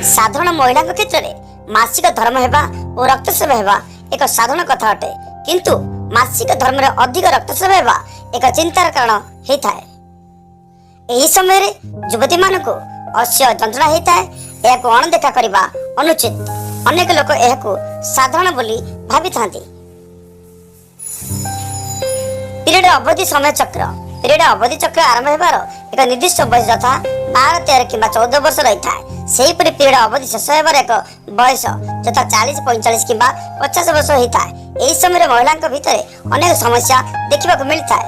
साधारण महिला क्षेत्र में मासिक धर्म हेबा और रक्तस्राव हेबा एक साधारण कथा अटे, किंतु मासिक धर्म रे अधिक रक्तस्राव हेबा एक चिंतार कारण होता है। यही समय रे युवती मान को अश्य जंत्रणा होता है। यह अणदेखा करने अनुचित। अनेक लोक यह साधारण बोली भावी था। पीरियड अवधि समय चक्र पीरियड अवधि चक्र आरंभ होबार एक निर्दिष्ट बयस यथा 12, 13 कि 14 वर्ष रही है। सेहीपरि पीरियड अवधि शेष होबार एक बयस यथा 40, 45 कि 50 वर्ष होता है। यही समय महिला भितर अनेक समस्या देखा मिलता है।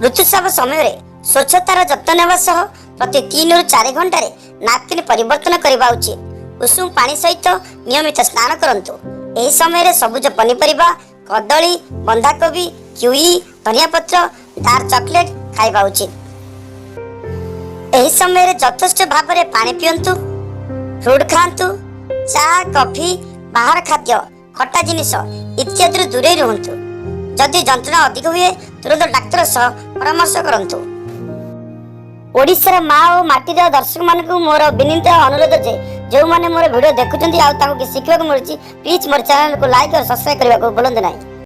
ऋतुस्राव समय स्वच्छतार जत्न नेवा सह प्रति 3 ରୁ 4 घंटे नापकिन परिवर्तन करने उचित। उषुम पानी सहित नियमित स्नान करंतु। यही समय सबुज पनीपरिबा, कदली, बंधाकोबी, किवी, धनिया पत्र, डार्क चॉकलेट खाइबा उचित। यही समय यथेष्ट भाव में पानी पियंतु, फ्रूट खांतु, चा, कॉफी, बाहर खाद्य, खट्टा जिनिस इत्यादि दूरे रुहंतु। जदि जंत्रणा अधिक हुए तुरंत डाक्तर सह परामर्श करंतु। ओडिशार माँ और माटीर दर्शक मानक मोर विनीत अनुरोध जे जो माने मोर वीडियो देखुचंती आ ताको कि शिखिबा को मिलुची, प्लीज मोर चैनल को लाइक और सब्सक्राइब करबा को भूलंतु नहीं।